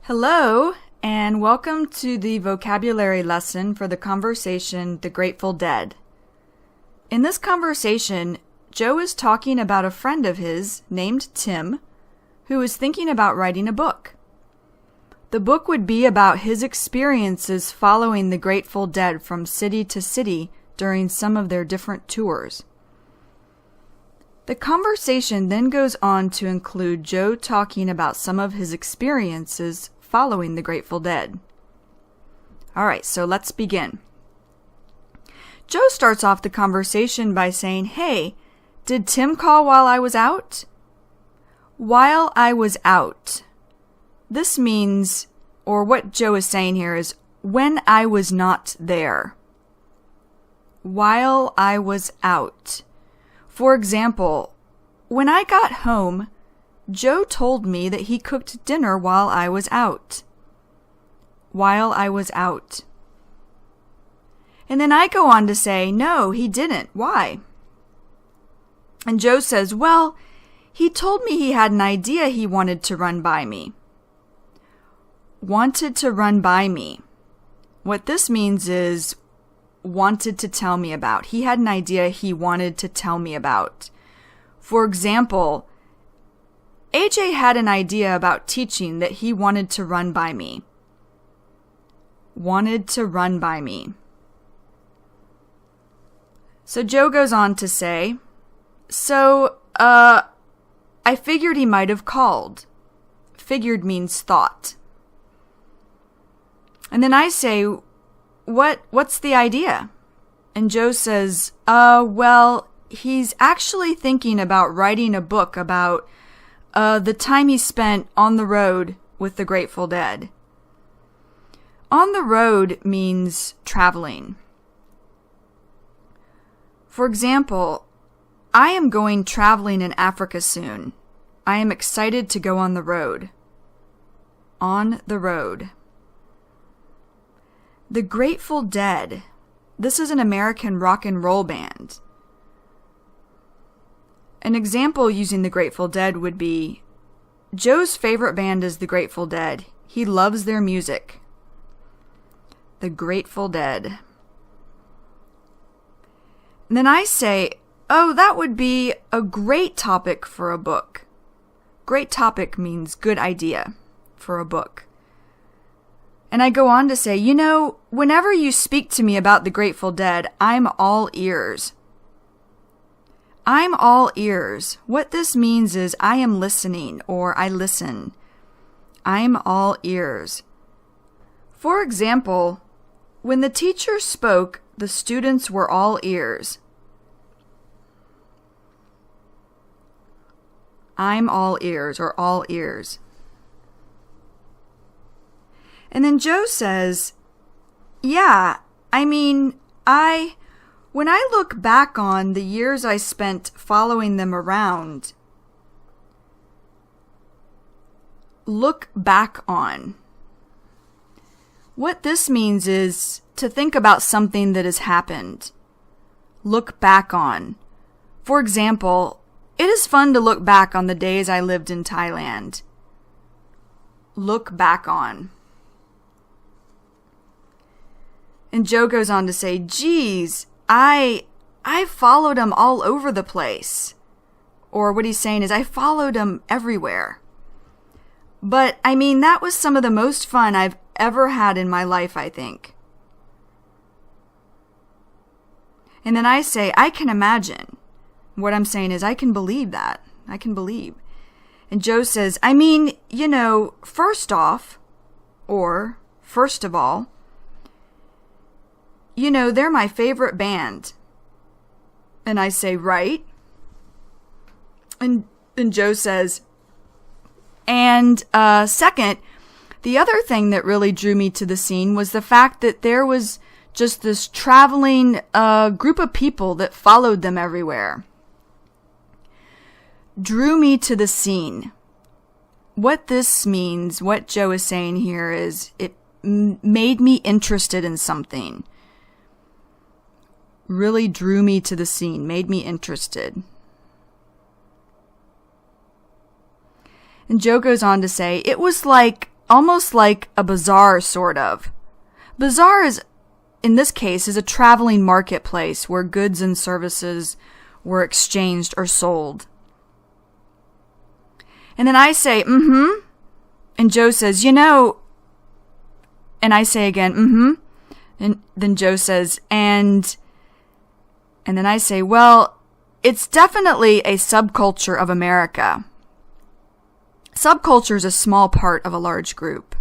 Hello, and welcome to the vocabulary lesson for the conversation The Grateful Dead. In this conversation, Joe is talking about a friend of his named Tim, who is thinking about writing a book. The book would be about his experiences following the Grateful Dead from city to city during some of their different tours. The conversation then goes on to include Joe talking about some of his experiences following the Grateful Dead. Alright, so let's begin. Joe starts off the conversation by saying, "Hey, did Tim call while I was out?" While I was out. This means, or what Joe is saying here is, when I was not there. While I was out. For example, when I got home, Joe told me that he cooked dinner while I was out. While I was out. And then I go on to say, no, he didn't. Why? And Joe says, well, he told me he had an idea he wanted to run by me. Wanted to run by me. What this means is wanted to tell me about. He had an idea he wanted to tell me about. For example, AJ had an idea about teaching that he wanted to run by me. Wanted to run by me. So Joe goes on to say, I figured he might have called. Figured means thought. And then I say, what's the idea? And Joe says, well, he's actually thinking about writing a book about the time he spent on the road with the Grateful Dead. On the road means traveling. For example, I am going traveling in Africa soon. I am excited to go on the road. On the road. The Grateful Dead. This is an American rock and roll band. An example using the Grateful Dead would be, Joe's favorite band is the Grateful Dead. He loves their music. The Grateful Dead. And then I say, oh, that would be a great topic for a book. Great topic means good idea for a book. And I go on to say, whenever you speak to me about the Grateful Dead, I'm all ears. I'm all ears. What this means is I am listening or I listen. I'm all ears. For example, when the teacher spoke, the students were all ears. I'm all ears or all ears. And then Joe says, yeah, when I look back on the years I spent following them around, look back on. What this means is to think about something that has happened. Look back on. For example, it is fun to look back on the days I lived in Thailand. Look back on. And Joe goes on to say, geez, I followed him all over the place. Or what he's saying is, I followed him everywhere. But, that was some of the most fun I've ever had in my life, I think. And then I say, I can imagine. What I'm saying is, I can believe that. I can believe. And Joe says, first off, or first of all, they're my favorite band. And I say, right? And Joe says, and second, the other thing that really drew me to the scene was the fact that there was just this traveling group of people that followed them everywhere. Drew me to the scene. What this means, what Joe is saying here is, it made me interested in something. Really drew me to the scene, made me interested. And Joe goes on to say, it was like almost like a bazaar, sort of. Bazaar is, in this case, is a traveling marketplace where goods and services were exchanged or sold. And then I say, mm-hmm. And Joe says, you know, and I say again, mm-hmm. And then Joe says, and then I say, well, it's definitely a subculture of America. Subculture is a small part of a large group.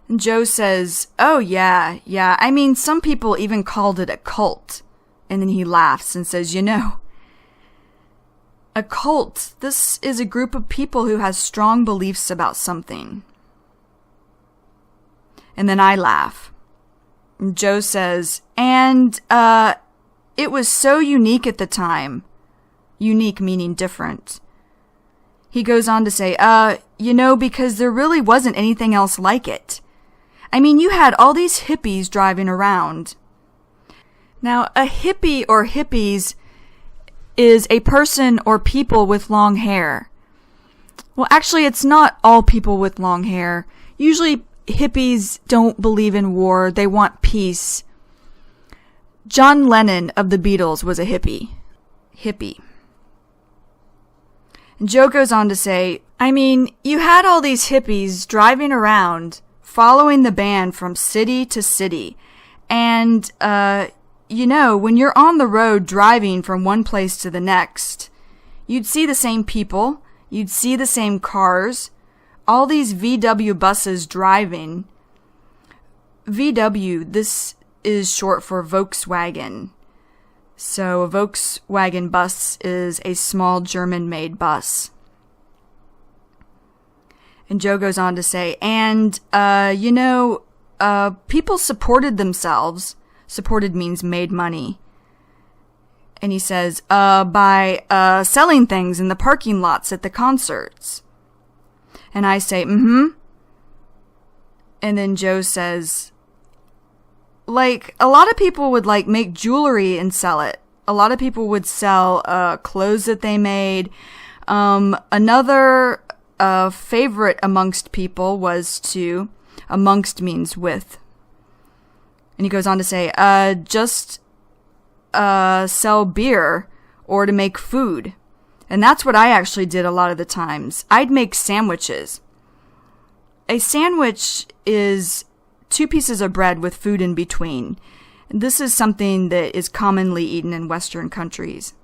And Joe says, oh yeah. I mean, some people even called it a cult. And then he laughs and says, you know, a cult, this is a group of people who has strong beliefs about something. And then I laugh. And Joe says, and it was so unique at the time. Unique meaning different. He goes on to say, you know, because there really wasn't anything else like it. I mean, you had all these hippies driving around. Now, a hippie or hippies is a person or people with long hair. Well, actually, it's not all people with long hair. Usually, hippies don't believe in war. They want peace. John Lennon of the Beatles was a hippie. And Joe goes on to say, I mean, you had all these hippies driving around, following the band from city to city. And, you know, when you're on the road driving from one place to the next, you'd see the same people, you'd see the same cars, all these VW buses driving. VW, this is short for Volkswagen. So a Volkswagen bus is a small German-made bus. And Joe goes on to say, and, you know, people supported themselves. Supported means made money. And he says, by selling things in the parking lots at the concerts. And I say, mm-hmm. And then Joe says, like, a lot of people would, like, make jewelry and sell it. A lot of people would sell clothes that they made. Another favorite amongst people was to, amongst means with. And he goes on to say, just sell beer or to make food. And that's what I actually did a lot of the times. I'd make sandwiches. A sandwich is 2 pieces of bread with food in between. This is something that is commonly eaten in Western countries.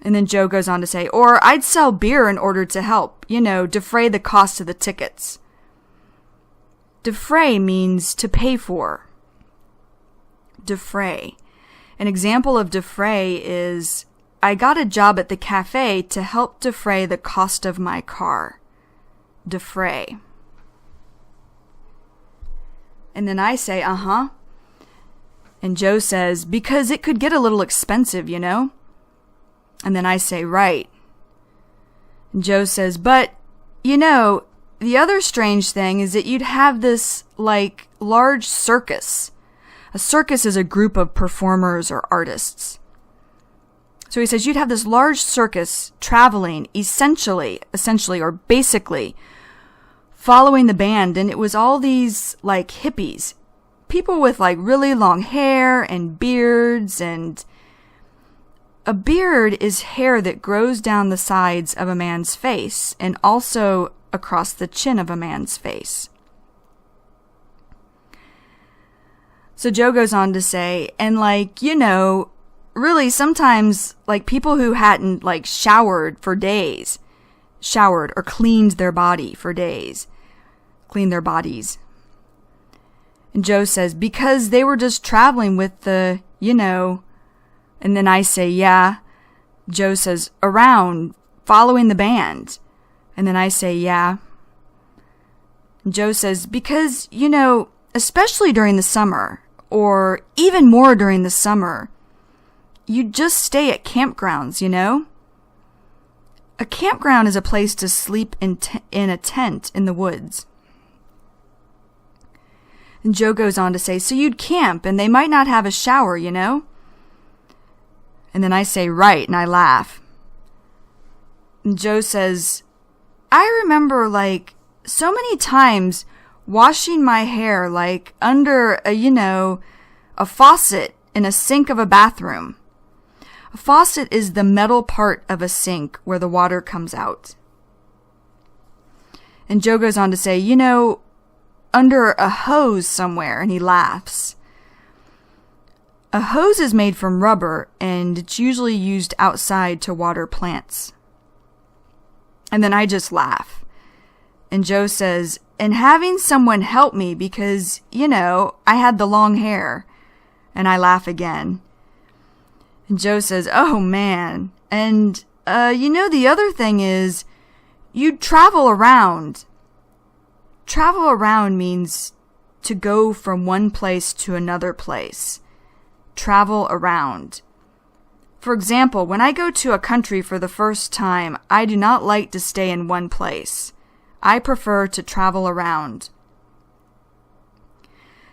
And then Joe goes on to say, or I'd sell beer in order to help, you know, defray the cost of the tickets. Defray means to pay for. Defray. An example of defray is, I got a job at the cafe to help defray the cost of my car. Defray. And then I say, uh-huh. And Joe says, because it could get a little expensive, you know? And then I say, right. And Joe says, but, you know, the other strange thing is that you'd have this, like, large circus. A circus is a group of performers or artists. So he says you'd have this large circus traveling essentially, or basically, following the band, and it was all these, like, hippies. People with, like, really long hair and beards, and a beard is hair that grows down the sides of a man's face and also across the chin of a man's face. So Joe goes on to say, and, like, you know, really sometimes, like, people who hadn't, like, showered or cleaned their body for days, cleaned their bodies. And Joe says, because they were just traveling with the, you know, and then I say, yeah. Joe says, around, following the band. And then I say, yeah. And Joe says, because, you know, especially during the summer, or even more during the summer, you just stay at campgrounds, you know? A campground is a place to sleep in a tent in the woods. And Joe goes on to say, so you'd camp and they might not have a shower, you know? And then I say, right, and I laugh. And Joe says, I remember, like, so many times washing my hair, like, under a faucet in a sink of a bathroom. A faucet is the metal part of a sink where the water comes out. And Joe goes on to say, under a hose somewhere, and he laughs. A hose is made from rubber, and it's usually used outside to water plants. And then I just laugh. And Joe says, and having someone help me because, I had the long hair. And I laugh again. And Joe says, oh man. And, the other thing is, you'd travel around. Travel around means to go from one place to another place. Travel around. For example, when I go to a country for the first time, I do not like to stay in one place. I prefer to travel around.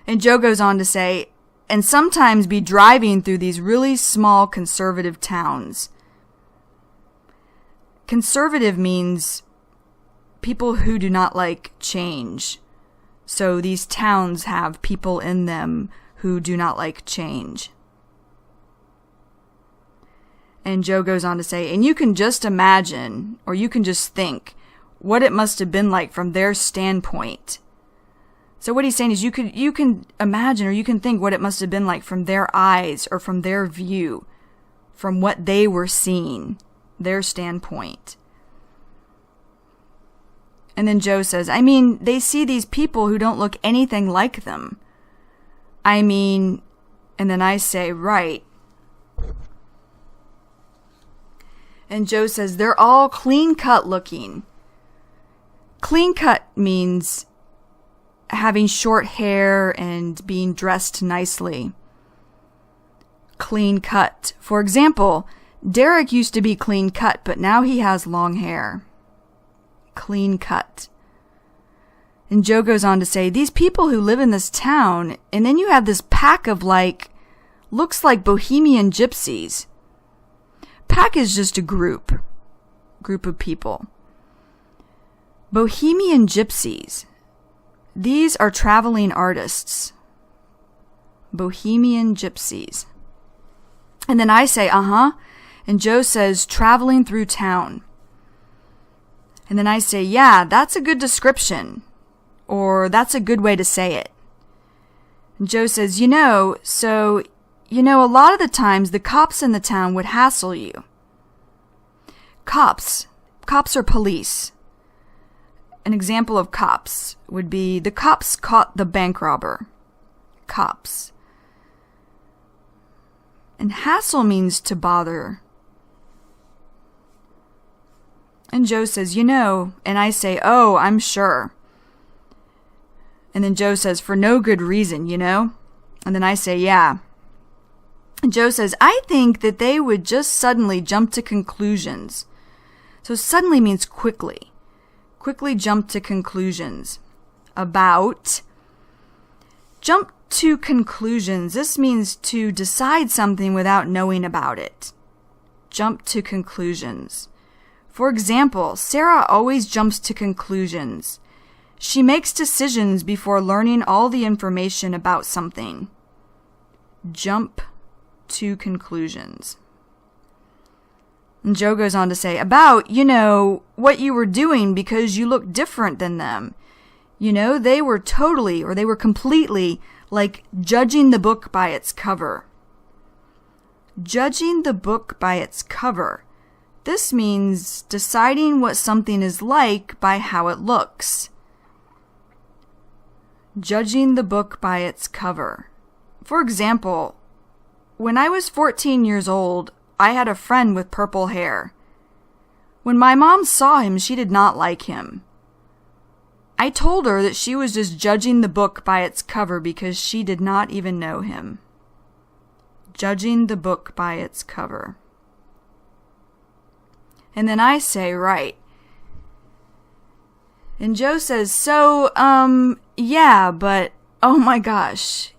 And Joe goes on to say, and sometimes be driving through these really small conservative towns. Conservative means people who do not like change. So these towns have people in them who do not like change. And Joe goes on to say, and you can just imagine, or you can just think, what it must have been like from their standpoint. So what he's saying is you can imagine, or you can think what it must have been like from their eyes, or from their view, from what they were seeing, their standpoint. And then Joe says, they see these people who don't look anything like them. And then I say, right. And Joe says, they're all clean-cut looking. Clean-cut means having short hair and being dressed nicely. Clean-cut. For example, Derek used to be clean-cut, but now he has long hair. Clean-cut. And Joe goes on to say, these people who live in this town, and then you have this pack of looks like bohemian gypsies. Pack is just a group of people. Bohemian gypsies. These are traveling artists. Bohemian gypsies. And then I say, and Joe says, traveling through town. And then I say, yeah, that's a good description. Or that's a good way to say it. And Joe says, a lot of the times the cops in the town would hassle you. Cops are police. An example of cops would be, the cops caught the bank robber. Cops. And hassle means to bother. And Joe says, and I say, oh, I'm sure. And then Joe says, for no good reason, And then I say, yeah. And Joe says, I think that they would just suddenly jump to conclusions. So suddenly means quickly. Quickly jump to conclusions. About. Jump to conclusions. This means to decide something without knowing about it. Jump to conclusions. For example, Sarah always jumps to conclusions. She makes decisions before learning all the information about something. Jump to conclusions. And Joe goes on to say, about, what you were doing because you look different than them. They were completely, judging the book by its cover. Judging the book by its cover. This means deciding what something is like by how it looks. Judging the book by its cover. For example, when I was 14 years old, I had a friend with purple hair. When my mom saw him, she did not like him. I told her that she was just judging the book by its cover because she did not even know him. Judging the book by its cover. And then I say, right. And Joe says, yeah, but, oh my gosh,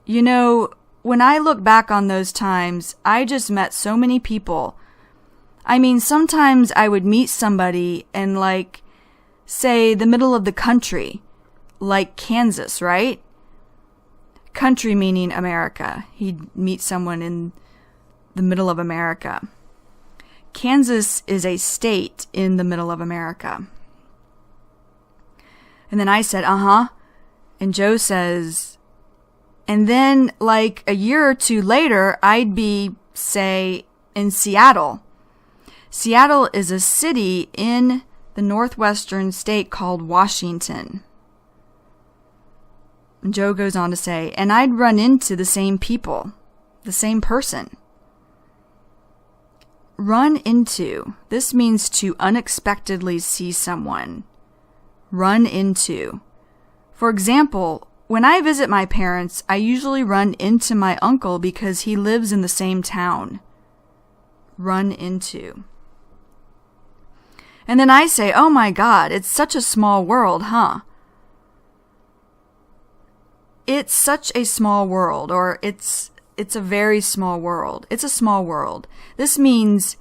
when I look back on those times, I just met so many people. Sometimes I would meet somebody and say, the middle of the country, like Kansas, right? Country meaning America. He'd meet someone in the middle of America. Kansas is a state in the middle of America. And then I said, uh-huh. And Joe says, and then like a year or two later, I'd be, say, in Seattle. Seattle is a city in the northwestern state called Washington. And Joe goes on to say, and I'd run into the same people, the same person. Run into. This means to unexpectedly see someone. Run into. For example, when I visit my parents, I usually run into my uncle because he lives in the same town. Run into. And then I say, oh my God, it's such a small world, huh? It's such a small world, or it's a very small world. It's a small world. This means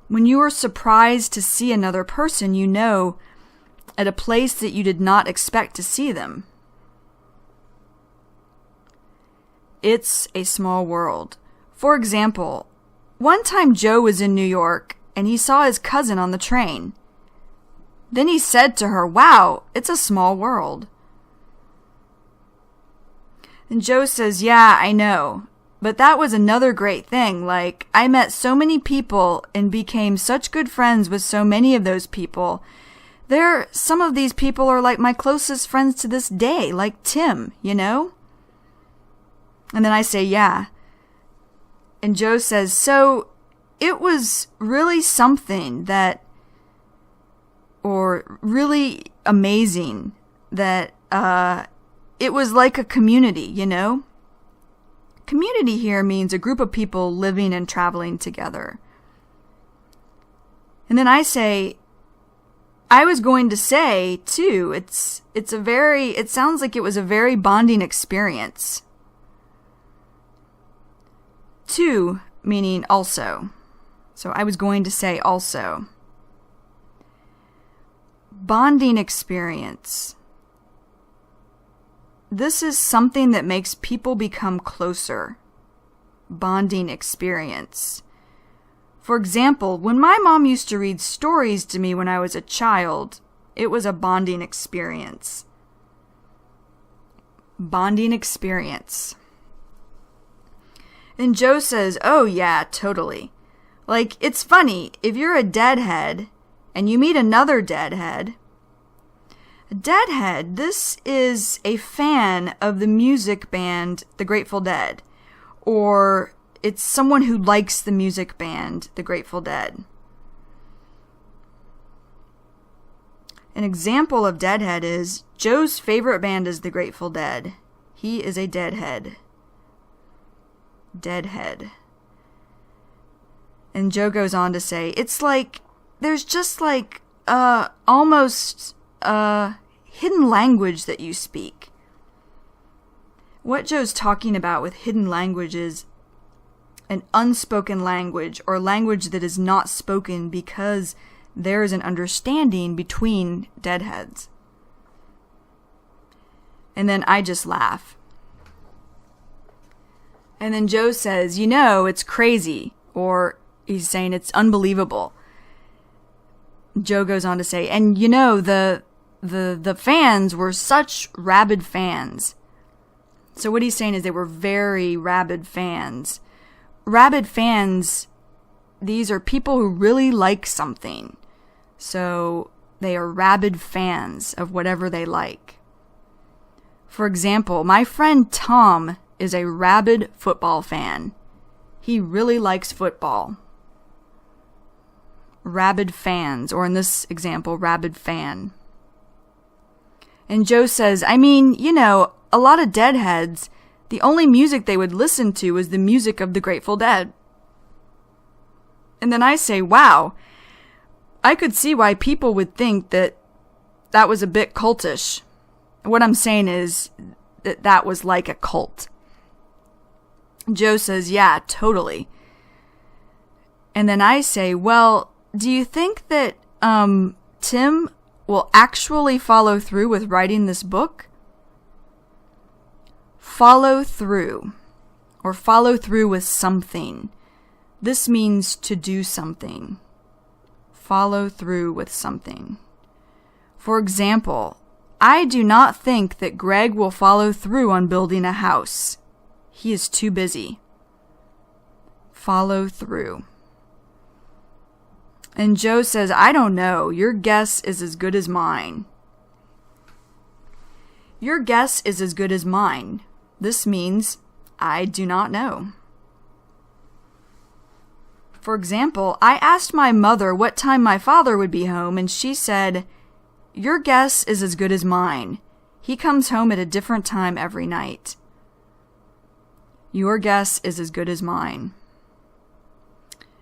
when you are surprised to see another person you know at a place that you did not expect to see them. It's a small world. For example, one time Joe was in New York and he saw his cousin on the train. Then he said to her, wow, it's a small world. And Joe says, yeah, I know. But that was another great thing. Like, I met so many people and became such good friends with so many of those people. Some of these people are like my closest friends to this day, like Tim, you know? And then I say, yeah. And Joe says, so it was really something that, or really amazing that, it was like a community, you know? Community here means a group of people living and traveling together. And then I say, I was going to say, too, it sounds like it was a very bonding experience. Too, meaning also. So I was going to say also. Bonding experience. This is something that makes people become closer. Bonding experience. For example, when my mom used to read stories to me when I was a child, it was a bonding experience. Bonding experience. And Joe says, oh yeah, totally. Like, it's funny, if you're a deadhead and you meet another deadhead. A deadhead, this is a fan of the music band The Grateful Dead. Or it's someone who likes the music band The Grateful Dead. An example of deadhead is Joe's favorite band is The Grateful Dead. He is a deadhead. Deadhead. And Joe goes on to say, it's like, there's just like, almost, hidden language that you speak. What Joe's talking about with hidden language is an unspoken language, or language that is not spoken because there is an understanding between deadheads. And then I just laugh. And then Joe says, you know, it's crazy, or he's saying it's unbelievable. Joe goes on to say, and you know, the fans were such rabid fans. So what he's saying is they were very rabid fans. Rabid fans, these are people who really like something. So they are rabid fans of whatever they like. For example, my friend Tom is a rabid football fan. He really likes football. Rabid fans, or in this example, rabid fan. And Joe says, I mean, you know, a lot of deadheads, the only music they would listen to is the music of the Grateful Dead. And then I say, wow, I could see why people would think that that was a bit cultish. What I'm saying is that was like a cult. Joe says, yeah, totally. And then I say, well, do you think that Tim will actually follow through with writing this book? Follow through, or follow through with something. This means to do something. Follow through with something. For example, I do not think that Greg will follow through on building a house. He is too busy. Follow through. And Joe says, I don't know. Your guess is as good as mine. Your guess is as good as mine. This means I do not know. For example, I asked my mother what time my father would be home, and she said, your guess is as good as mine. He comes home at a different time every night. Your guess is as good as mine.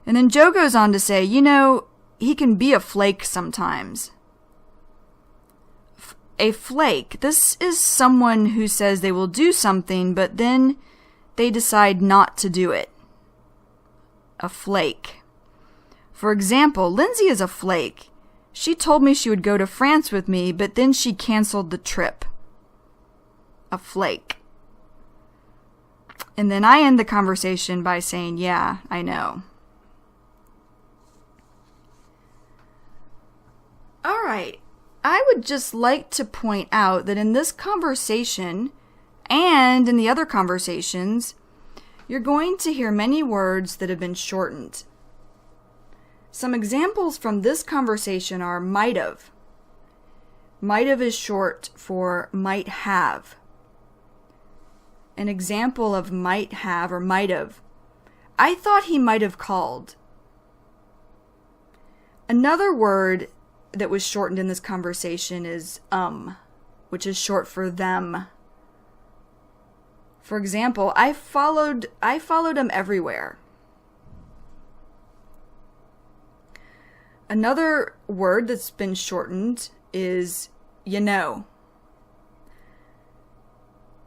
And then Joe goes on to say, he can be a flake sometimes. A flake, this is someone who says they will do something, but then they decide not to do it. A flake. For example, Lindsay is a flake. She told me she would go to France with me, but then she canceled the trip. A flake. And then I end the conversation by saying, yeah, I know. All right. I would just like to point out that in this conversation and in the other conversations, you're going to hear many words that have been shortened. Some examples from this conversation are might have. Might have is short for might have. An example of might have or might have. I thought he might have called. Another word that was shortened in this conversation is which is short for them. For example, I followed him everywhere. Another word that's been shortened is you know.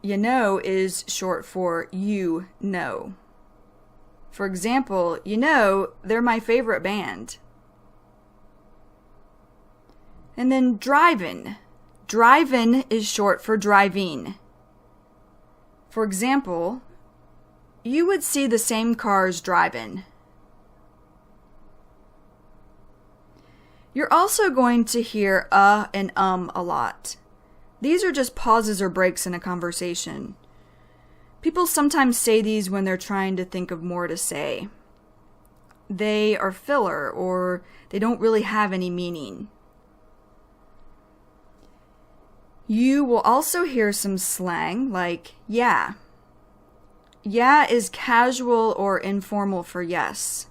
You know is short for you know. For example, they're my favorite band. And then drivin'. Drivin' is short for driving. For example, you would see the same cars driving. You're also going to hear and a lot. These are just pauses or breaks in a conversation. People sometimes say these when they're trying to think of more to say. They are filler or they don't really have any meaning. You will also hear some slang like yeah. Yeah is casual or informal for yes.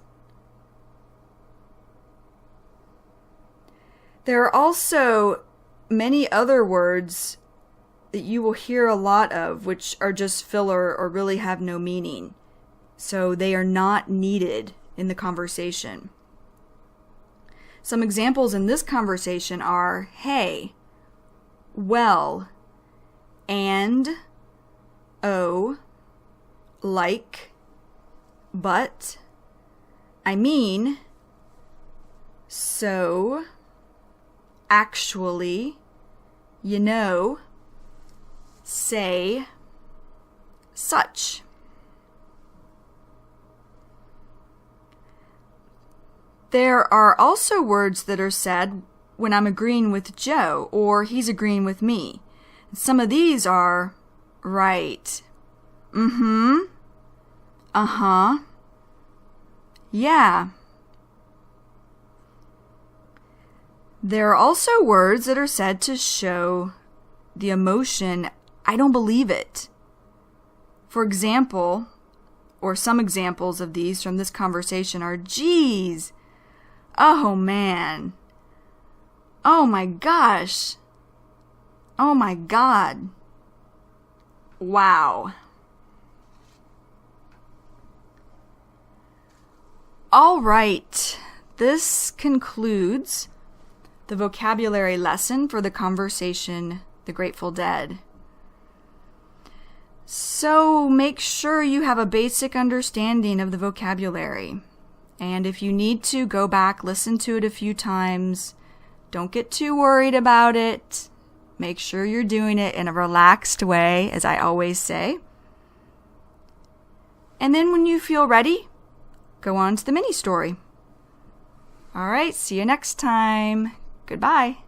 There are also many other words that you will hear a lot of which are just filler or really have no meaning. So they are not needed in the conversation. Some examples in this conversation are hey, well, and, oh, like, but, I mean, so, actually, say, such. There are also words that are said when I'm agreeing with Joe or he's agreeing with me. Some of these are right, mm-hmm, uh-huh, yeah. There are also words that are said to show the emotion, I don't believe it. For example, or some examples of these from this conversation are, geez, oh man, oh my gosh, oh my God, wow. All right, this concludes the vocabulary lesson for the conversation, The Grateful Dead. So make sure you have a basic understanding of the vocabulary. And if you need to, go back, listen to it a few times, Don't get too worried about it. Make sure you're doing it in a relaxed way, as I always say. And then when you feel ready, go on to the mini story. All right, see you next time. Goodbye.